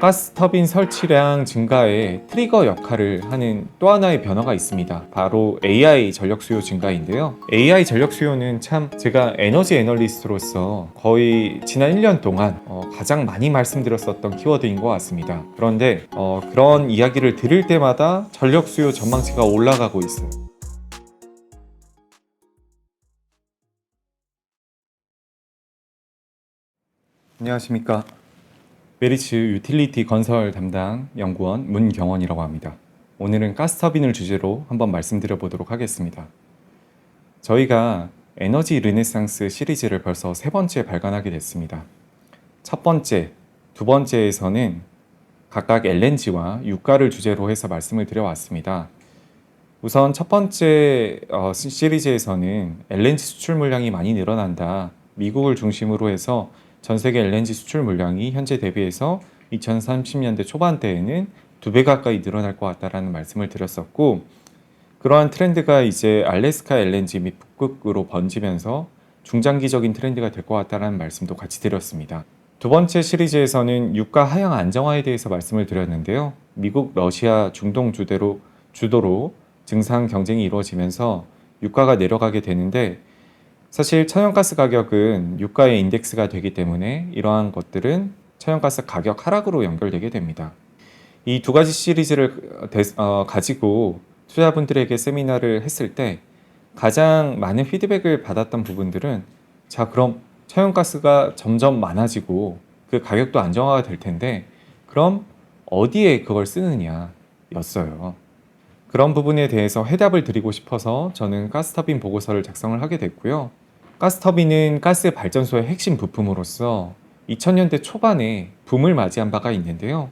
가스터빈 설치량 증가에 트리거 역할을 하는 또 하나의 변화가 있습니다. 바로 AI 전력 수요 증가인데요. AI 전력 수요는 참 제가 에너지 애널리스트로서 거의 지난 1년 동안 가장 많이 말씀드렸었던 키워드인 것 같습니다. 그런데 그런 이야기를 들을 때마다 전력 수요 전망치가 올라가고 있어요. 안녕하십니까. 메리츠 유틸리티 건설 담당 연구원 문경원이라고 합니다. 오늘은 가스터빈을 주제로 한번 말씀드려 보도록 하겠습니다. 저희가 에너지 르네상스 시리즈를 벌써 3번째 발간하게 됐습니다. 첫 번째, 두 번째에서는 각각 LNG와 유가를 주제로 해서 말씀을 드려왔습니다. 우선 첫 번째 시리즈에서는 LNG 수출 물량이 많이 늘어난다. 미국을 중심으로 해서 전 세계 LNG 수출 물량이 현재 대비해서 2030년대 초반대에는 2배 가까이 늘어날 것 같다라는 말씀을 드렸었고, 그러한 트렌드가 이제 알래스카 LNG 및 북극으로 번지면서 중장기적인 트렌드가 될 것 같다라는 말씀도 같이 드렸습니다. 두 번째 시리즈에서는 유가 하향 안정화에 대해서 말씀을 드렸는데요. 미국, 러시아, 중동 주도로 증상 경쟁이 이루어지면서 유가가 내려가게 되는데, 사실 천연가스 가격은 유가의 인덱스가 되기 때문에 이러한 것들은 천연가스 가격 하락으로 연결되게 됩니다. 이 두 가지 시리즈를 가지고 투자분들에게 세미나를 했을 때 가장 많은 피드백을 받았던 부분들은, 자, 그럼 천연가스가 점점 많아지고 그 가격도 안정화가 될 텐데 그럼 어디에 그걸 쓰느냐 였어요. 그런 부분에 대해서 해답을 드리고 싶어서 저는 가스터빈 보고서를 작성을 하게 됐고요. 가스터빈은 가스 발전소의 핵심 부품으로서 2000년대 초반에 붐을 맞이한 바가 있는데요.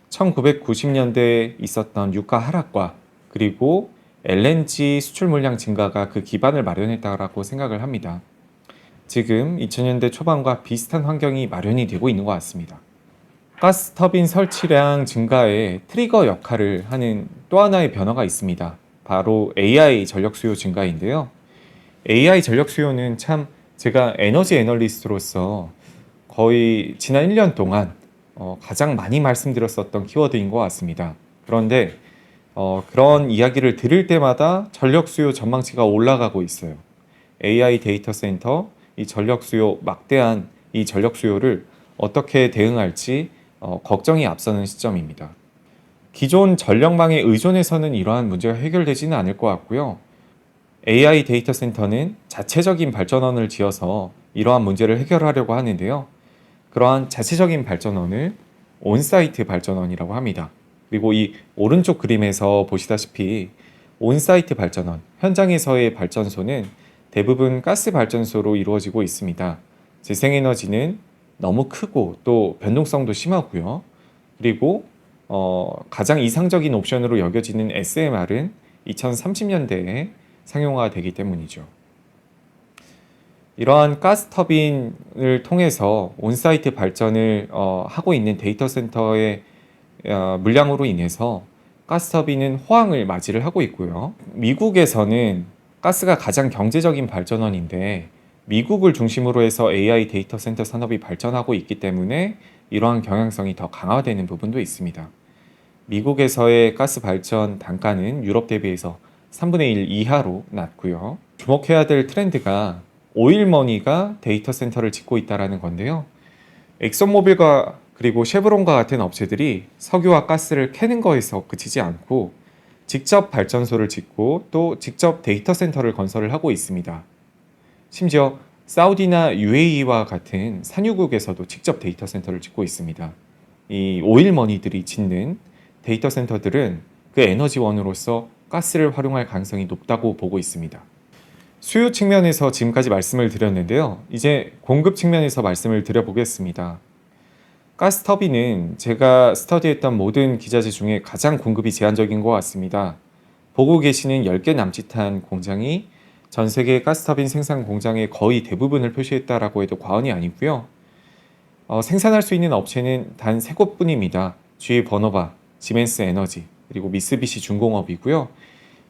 1990년대에 있었던 유가 하락과 그리고 LNG 수출 물량 증가가 그 기반을 마련했다고 생각을 합니다. 지금 2000년대 초반과 비슷한 환경이 마련이 되고 있는 것 같습니다. 가스터빈 설치량 증가에 트리거 역할을 하는 또 하나의 변화가 있습니다. 바로 AI 전력 수요 증가인데요. AI 전력 수요는 참 제가 에너지 애널리스트로서 거의 지난 1년 동안 가장 많이 말씀드렸었던 키워드인 것 같습니다. 그런데 그런 이야기를 들을 때마다 전력 수요 전망치가 올라가고 있어요. AI 데이터 센터, 이 전력 수요, 막대한 이 전력 수요를 어떻게 대응할지 걱정이 앞서는 시점입니다. 기존 전력망에 의존해서는 이러한 문제가 해결되지는 않을 것 같고요. AI 데이터 센터는 자체적인 발전원을 지어서 이러한 문제를 해결하려고 하는데요. 그러한 자체적인 발전원을 온사이트 발전원이라고 합니다. 그리고 이 오른쪽 그림에서 보시다시피 온사이트 발전원, 현장에서의 발전소는 대부분 가스 발전소로 이루어지고 있습니다. 재생에너지는 너무 크고 또 변동성도 심하고요. 그리고 가장 이상적인 옵션으로 여겨지는 SMR은 2030년대에 상용화가 되기 때문이죠. 이러한 가스터빈을 통해서 온사이트 발전을 하고 있는 데이터 센터의 물량으로 인해서 가스터빈은 호황을 맞이를 하고 있고요. 미국에서는 가스가 가장 경제적인 발전원인데 미국을 중심으로 해서 AI 데이터 센터 산업이 발전하고 있기 때문에 이러한 경향성이 더 강화되는 부분도 있습니다. 미국에서의 가스 발전 단가는 유럽 대비해서 3분의 1 이하로 낮고요. 주목해야 될 트렌드가 오일머니가 데이터 센터를 짓고 있다는 건데요. 엑선모빌과 그리고 쉐브론과 같은 업체들이 석유와 가스를 캐는 거에서 그치지 않고 직접 발전소를 짓고 또 직접 데이터 센터를 건설을 하고 있습니다. 심지어 사우디나 UAE와 같은 산유국에서도 직접 데이터 센터를 짓고 있습니다. 이 오일머니들이 짓는 데이터 센터들은 그 에너지원으로서 가스를 활용할 가능성이 높다고 보고 있습니다. 수요 측면에서 지금까지 말씀을 드렸는데요. 이제 공급 측면에서 말씀을 드려보겠습니다. 가스터빈은 제가 스터디했던 모든 기자재 중에 가장 공급이 제한적인 것 같습니다. 보고 계시는 10개 남짓한 공장이 전 세계 가스터빈 생산 공장의 거의 대부분을 표시했다라고 해도 과언이 아니고요. 생산할 수 있는 업체는 단 3곳뿐입니다. GE 버너바, 지멘스 에너지, 그리고 미쓰비시 중공업이고요.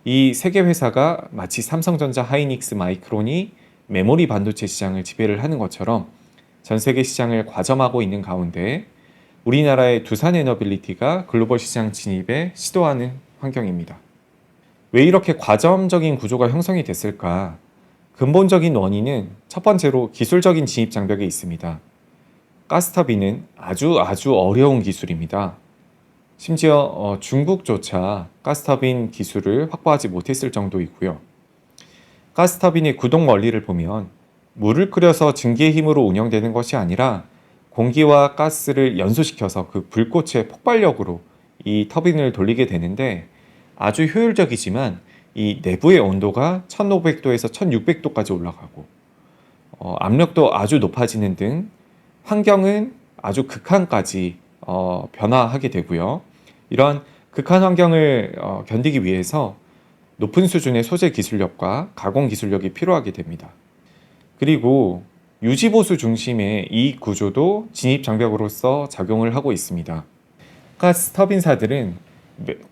이 3개 회사가 마치 삼성전자, 하이닉스, 마이크론이 메모리 반도체 시장을 지배를 하는 것처럼 전 세계 시장을 과점하고 있는 가운데 우리나라의 두산에너빌리티가 글로벌 시장 진입에 시도하는 환경입니다. 왜 이렇게 과점적인 구조가 형성이 됐을까? 근본적인 원인은 첫 번째로 기술적인 진입 장벽에 있습니다. 가스터빈은 아주 어려운 기술입니다. 심지어 중국조차 가스터빈 기술을 확보하지 못했을 정도이고요. 가스터빈의 구동 원리를 보면 물을 끓여서 증기의 힘으로 운영되는 것이 아니라 공기와 가스를 연소시켜서 그 불꽃의 폭발력으로 이 터빈을 돌리게 되는데 아주 효율적이지만 이 내부의 온도가 1500도에서 1600도까지 올라가고 압력도 아주 높아지는 등 환경은 아주 극한까지 변화하게 되고요. 이런 극한 환경을 견디기 위해서 높은 수준의 소재 기술력과 가공 기술력이 필요하게 됩니다. 그리고 유지보수 중심의 이익 구조도 진입 장벽으로서 작용을 하고 있습니다. 가스 터빈사들은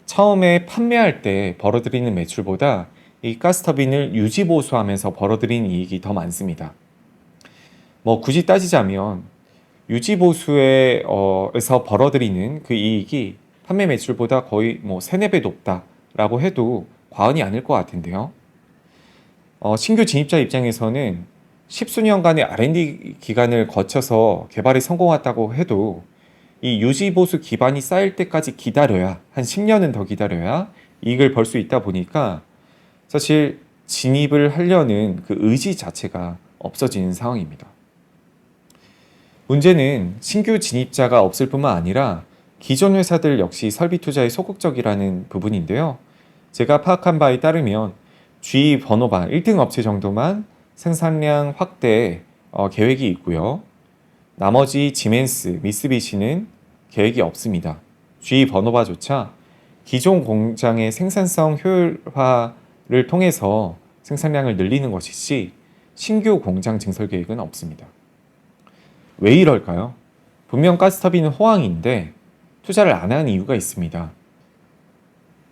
처음에 판매할 때 벌어들이는 매출보다 이 가스터빈을 유지보수하면서 벌어들이는 이익이 더 많습니다. 굳이 따지자면 유지보수에서 벌어들이는 그 이익이 판매 매출보다 거의 3, 4배 높다라고 해도 과언이 아닐 것 같은데요. 신규 진입자 입장에서는 십수년간의 R&D 기간을 거쳐서 개발에 성공했다고 해도 이 유지보수 기반이 쌓일 때까지 기다려야, 한 10년은 더 기다려야 이익을 벌 수 있다 보니까 사실 진입을 하려는 그 의지 자체가 없어지는 상황입니다. 문제는 신규 진입자가 없을 뿐만 아니라 기존 회사들 역시 설비 투자에 소극적이라는 부분인데요. 제가 파악한 바에 따르면 GE 버노바 1등 업체 정도만 생산량 확대 계획이 있고요. 나머지 지멘스, 미쓰비시는 계획이 없습니다. GE 버노바조차 기존 공장의 생산성 효율화를 통해서 생산량을 늘리는 것이지 신규 공장 증설 계획은 없습니다. 왜 이럴까요? 분명 가스터빈은 호황인데 투자를 안 하는 이유가 있습니다.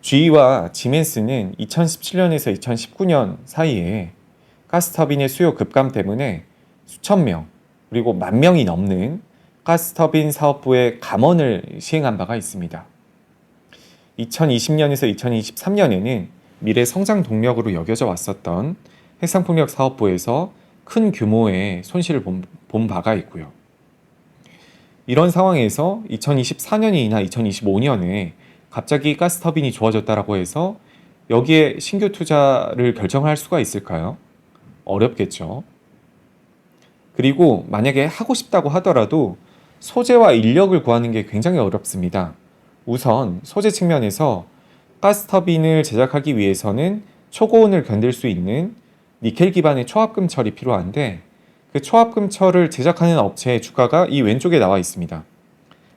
GE와 지멘스는 2017년에서 2019년 사이에 가스터빈의 수요 급감 때문에 수천 명 그리고 10,000명이 넘는 가스터빈 사업부의 감원을 시행한 바가 있습니다. 2020년에서 2023년에는 미래 성장 동력으로 여겨져 왔었던 해상풍력 사업부에서 큰 규모의 손실을 본 바가 있고요. 이런 상황에서 2024년이나 2025년에 갑자기 가스터빈이 좋아졌다라고 해서 여기에 신규 투자를 결정할 수가 있을까요? 어렵겠죠. 그리고 만약에 하고 싶다고 하더라도 소재와 인력을 구하는 게 굉장히 어렵습니다. 우선 소재 측면에서 가스터빈을 제작하기 위해서는 초고온을 견딜 수 있는 니켈 기반의 초합금철이 필요한데 그 초합금철을 제작하는 업체의 주가가 이 왼쪽에 나와 있습니다.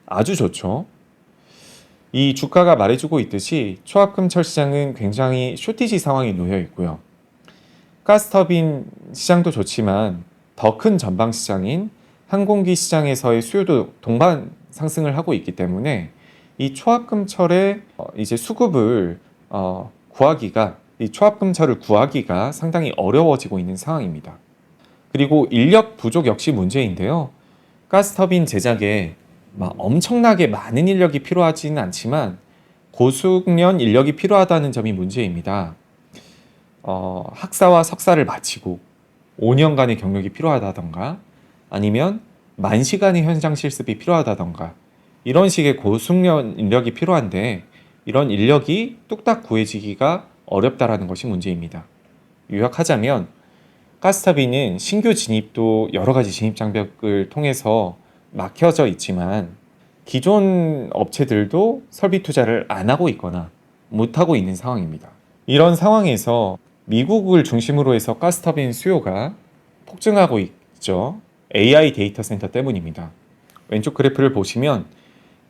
아주 좋죠. 이 주가가 말해주고 있듯이 초합금철 시장은 굉장히 쇼티지 상황에 놓여 있고요. 가스터빈 시장도 좋지만 더 큰 전방 시장인 항공기 시장에서의 수요도 동반 상승을 하고 있기 때문에 이 초합금철의 이제 수급을 구하기가 이 초합금철을 구하기가 상당히 어려워지고 있는 상황입니다. 그리고 인력 부족 역시 문제인데요. 가스터빈 제작에 엄청나게 많은 인력이 필요하지는 않지만 고숙련 인력이 필요하다는 점이 문제입니다. 학사와 석사를 마치고 5년간의 경력이 필요하다던가 아니면 10,000시간의 현장 실습이 필요하다던가 이런 식의 고숙련 인력이 필요한데 이런 인력이 뚝딱 구해지기가 어렵다라는 것이 문제입니다. 요약하자면 가스터빈은 신규 진입도 여러 가지 진입 장벽을 통해서 막혀져 있지만 기존 업체들도 설비 투자를 안 하고 있거나 못 하고 있는 상황입니다. 이런 상황에서 미국을 중심으로 해서 가스터빈 수요가 폭증하고 있죠. AI 데이터 센터 때문입니다. 왼쪽 그래프를 보시면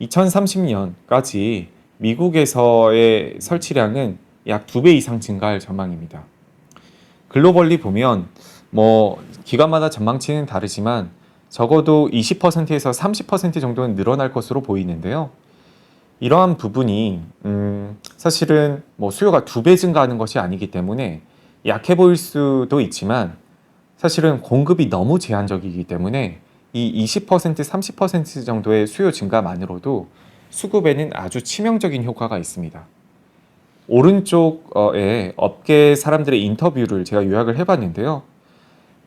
2030년까지 미국에서의 설치량은 약 2배 이상 증가할 전망입니다. 글로벌리 보면 기관마다 전망치는 다르지만 적어도 20%에서 30% 정도는 늘어날 것으로 보이는데요. 이러한 부분이 사실은 수요가 2배 증가하는 것이 아니기 때문에 약해 보일 수도 있지만 사실은 공급이 너무 제한적이기 때문에 이 20%, 30% 정도의 수요 증가만으로도 수급에는 아주 치명적인 효과가 있습니다. 오른쪽에 업계 사람들의 인터뷰를 제가 요약을 해봤는데요.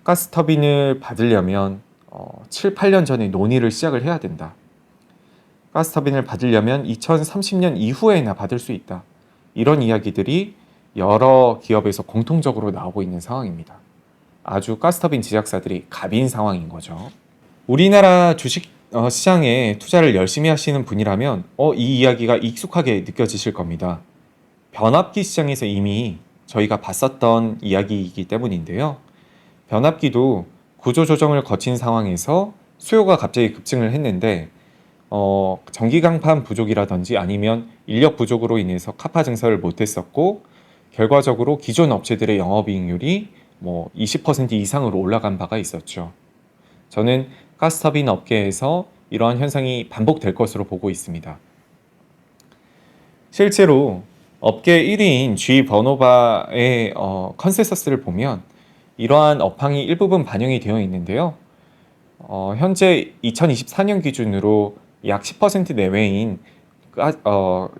가스터빈을 받으려면 7, 8년 전에 논의를 시작을 해야 된다. 가스터빈을 받으려면 2030년 이후에나 받을 수 있다. 이런 이야기들이 여러 기업에서 공통적으로 나오고 있는 상황입니다. 아주 가스터빈 제작사들이 갑인 상황인 거죠. 우리나라 주식 시장에 투자를 열심히 하시는 분이라면 이 이야기가 익숙하게 느껴지실 겁니다. 변압기 시장에서 이미 저희가 봤었던 이야기이기 때문인데요. 변압기도 구조 조정을 거친 상황에서 수요가 갑자기 급증을 했는데 전기 강판 부족이라든지 아니면 인력 부족으로 인해서 카파 증설을 못했었고 결과적으로 기존 업체들의 영업이익률이 20% 이상으로 올라간 바가 있었죠. 저는 가스터빈 업계에서 이러한 현상이 반복될 것으로 보고 있습니다. 실제로 업계 1위인 G 버노바의 컨센서스를 보면 이러한 업황이 일부분 반영이 되어 있는데요. 현재 2024년 기준으로 약 10% 내외인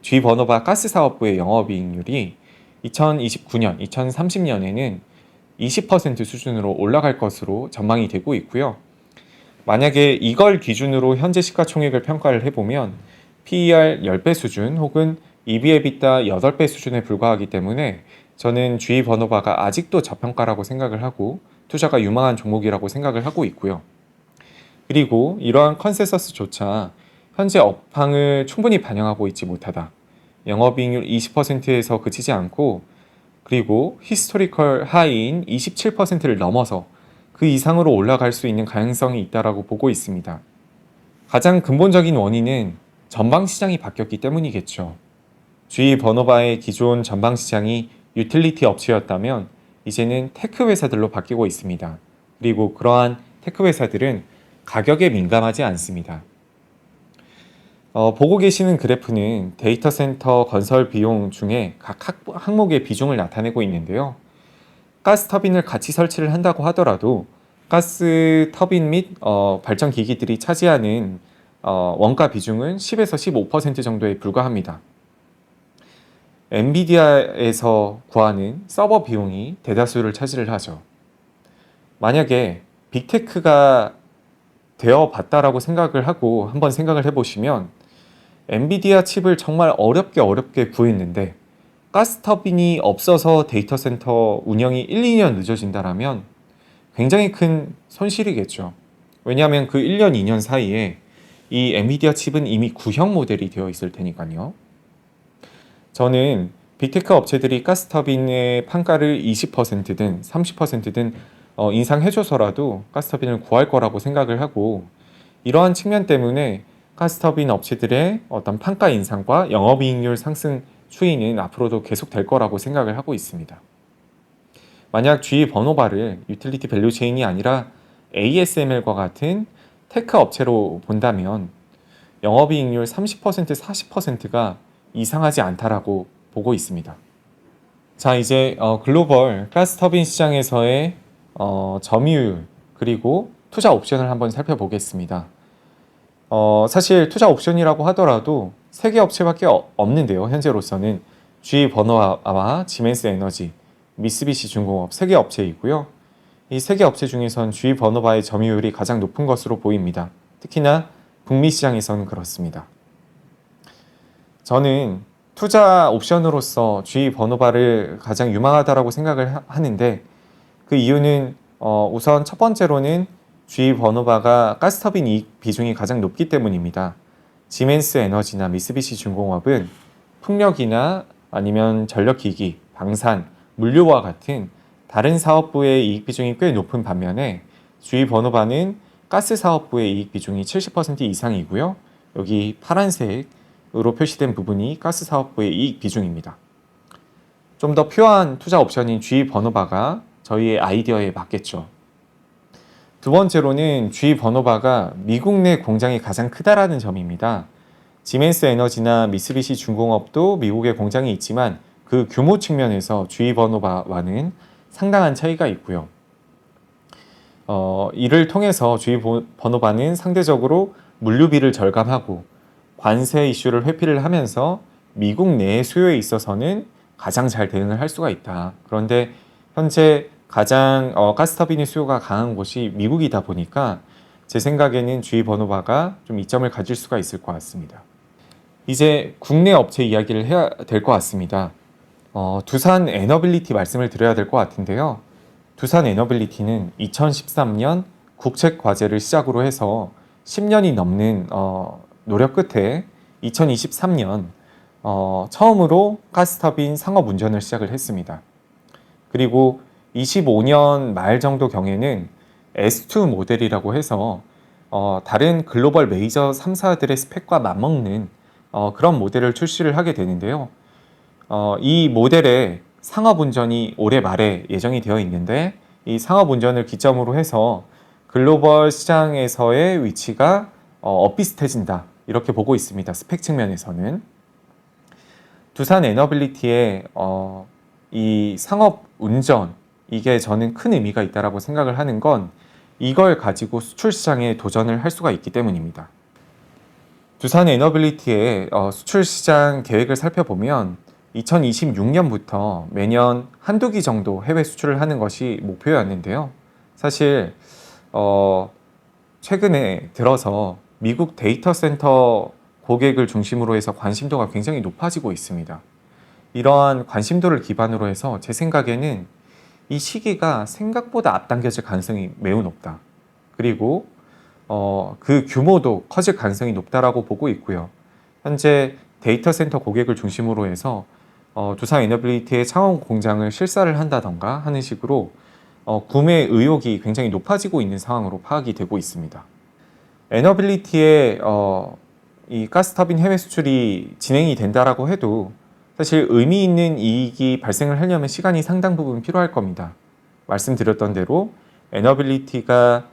G 버노바 가스 사업부의 영업이익률이 2029년, 2030년에는 20% 수준으로 올라갈 것으로 전망이 되고 있고요. 만약에 이걸 기준으로 현재 시가총액을 평가를 해보면 PER 10배 수준 혹은 EV/EBITDA 8배 수준에 불과하기 때문에 저는 G 버노바가 아직도 저평가라고 생각을 하고 투자가 유망한 종목이라고 생각을 하고 있고요. 그리고 이러한 컨센서스조차 현재 업황을 충분히 반영하고 있지 못하다. 영업이익률 20%에서 그치지 않고 그리고 히스토리컬 하이인 27%를 넘어서 그 이상으로 올라갈 수 있는 가능성이 있다고 보고 있습니다. 가장 근본적인 원인은 전방시장이 바뀌었기 때문이겠죠. G 버노바의 기존 전방시장이 유틸리티 업체였다면 이제는 테크 회사들로 바뀌고 있습니다. 그리고 그러한 테크 회사들은 가격에 민감하지 않습니다. 보고 계시는 그래프는 데이터 센터 건설 비용 중에 각 항목의 비중을 나타내고 있는데요. 가스 터빈을 같이 설치를 한다고 하더라도 가스 터빈 및 발전 기기들이 차지하는 원가 비중은 10에서 15% 정도에 불과합니다. 엔비디아에서 구하는 서버 비용이 대다수를 차지를 하죠. 만약에 빅테크가 되어 봤다라고 생각을 하고 한번 생각을 해보시면 엔비디아 칩을 정말 어렵게 구했는데 가스터빈이 없어서 데이터 센터 운영이 1, 2년 늦어진다면 굉장히 큰 손실이겠죠. 왜냐하면 그 1년, 2년 사이에 이 엔비디아 칩은 이미 구형 모델이 되어 있을 테니까요. 저는 빅테크 업체들이 가스터빈의 판가를 20%든 30%든 인상해줘서라도 가스터빈을 구할 거라고 생각을 하고 이러한 측면 때문에 가스터빈 업체들의 어떤 판가 인상과 영업이익률 상승 추이는 앞으로도 계속될 거라고 생각을 하고 있습니다. 만약 G 버노바를 유틸리티 밸류 체인이 아니라 ASML과 같은 테크 업체로 본다면 영업이익률 30%, 40%가 이상하지 않다라고 보고 있습니다. 자, 이제 글로벌 가스터빈 시장에서의 점유율 그리고 투자 옵션을 한번 살펴보겠습니다. 사실 투자 옵션이라고 하더라도 3개 업체밖에 없는데요. 현재로서는 G 버노바와 지멘스 에너지, 미쓰비시 중공업 3개 업체이고요. 이 3개 업체 중에선 G 버노바의 점유율이 가장 높은 것으로 보입니다. 특히나 북미 시장에서는 그렇습니다. 저는 투자 옵션으로서 G 버노바를 가장 유망하다라고 생각을 하는데 그 이유는 우선 첫 번째로는 G 버노바가 가스터빈 이익 비중이 가장 높기 때문입니다. 지멘스 에너지나 미쓰비시 중공업은 풍력이나 아니면 전력기기, 방산, 물류와 같은 다른 사업부의 이익 비중이 꽤 높은 반면에 G 버노바는 가스 사업부의 이익 비중이 70% 이상이고요. 여기 파란색으로 표시된 부분이 가스 사업부의 이익 비중입니다. 좀 더 퓨어한 투자 옵션인 G 버노바가 저희의 아이디어에 맞겠죠. 두 번째로는 G 버노바가 미국 내 공장이 가장 크다라는 점입니다. 지멘스 에너지나 미쓰비시 중공업도 미국에 공장이 있지만 그 규모 측면에서 G 버노바와는 상당한 차이가 있고요. 이를 통해서 주의 번호반은 상대적으로 물류비를 절감하고 관세 이슈를 회피를 하면서 미국 내 수요에 있어서는 가장 잘 대응을 할 수가 있다. 그런데 현재 가장 가스터빈의 수요가 강한 곳이 미국이다 보니까 제 생각에는 주의 번호바가 좀 이점을 가질 수가 있을 것 같습니다. 이제 국내 업체 이야기를 해야 될 것 같습니다. 두산 에너빌리티 말씀을 드려야 될 것 같은데요. 두산 에너빌리티는 2013년 국책 과제를 시작으로 해서 10년이 넘는 노력 끝에 2023년 처음으로 가스터빈 상업 운전을 시작을 했습니다. 그리고 25년 말 정도 경에는 S2 모델이라고 해서 다른 글로벌 메이저 3사들의 스펙과 맞먹는 그런 모델을 출시를 하게 되는데요. 이 모델의 상업운전이 올해 말에 예정이 되어 있는데 이 상업운전을 기점으로 해서 글로벌 시장에서의 위치가 엇비슷해진다 이렇게 보고 있습니다. 스펙 측면에서는. 두산 에너빌리티의 이 상업운전 이게 저는 큰 의미가 있다고 생각을 하는 건 이걸 가지고 수출 시장에 도전을 할 수가 있기 때문입니다. 두산 에너빌리티의 수출 시장 계획을 살펴보면 2026년부터 매년 한두 기 정도 해외 수출을 하는 것이 목표였는데요. 사실 최근에 들어서 미국 데이터 센터 고객을 중심으로 해서 관심도가 굉장히 높아지고 있습니다. 이러한 관심도를 기반으로 해서 제 생각에는 이 시기가 생각보다 앞당겨질 가능성이 매우 높다. 그리고 그 규모도 커질 가능성이 높다라고 보고 있고요. 현재 데이터 센터 고객을 중심으로 해서 두산 에너빌리티의 창원 공장을 실사를 한다던가 하는 식으로 구매 의욕이 굉장히 높아지고 있는 상황으로 파악이 되고 있습니다. 에너빌리티의 이 가스터빈 해외 수출이 진행이 된다라고 해도 사실 의미 있는 이익이 발생을 하려면 시간이 상당 부분 필요할 겁니다. 말씀드렸던 대로 에너빌리티가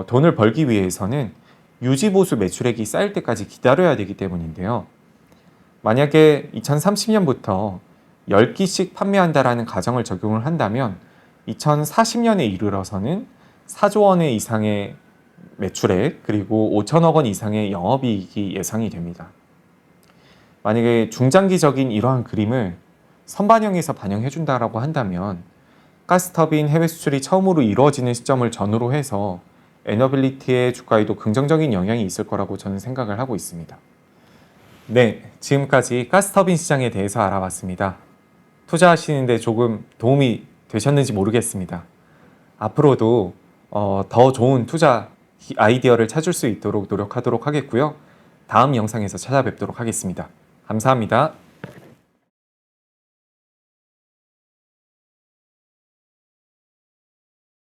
돈을 벌기 위해서는 유지보수 매출액이 쌓일 때까지 기다려야 되기 때문인데요. 만약에 2030년부터 10기씩 판매한다라는 가정을 적용을 한다면 2040년에 이르러서는 4조 원 이상의 매출액 그리고 5천억 원 이상의 영업이익이 예상이 됩니다. 만약에 중장기적인 이러한 그림을 선반영해서 반영해 준다라고 한다면 가스터빈 해외 수출이 처음으로 이루어지는 시점을 전후로 해서 에너빌리티의 주가에도 긍정적인 영향이 있을 거라고 저는 생각을 하고 있습니다. 네, 지금까지 가스터빈 시장에 대해서 알아봤습니다. 투자하시는데 조금 도움이 되셨는지 모르겠습니다. 앞으로도 더 좋은 투자 아이디어를 찾을 수 있도록 노력하도록 하겠고요. 다음 영상에서 찾아뵙도록 하겠습니다. 감사합니다.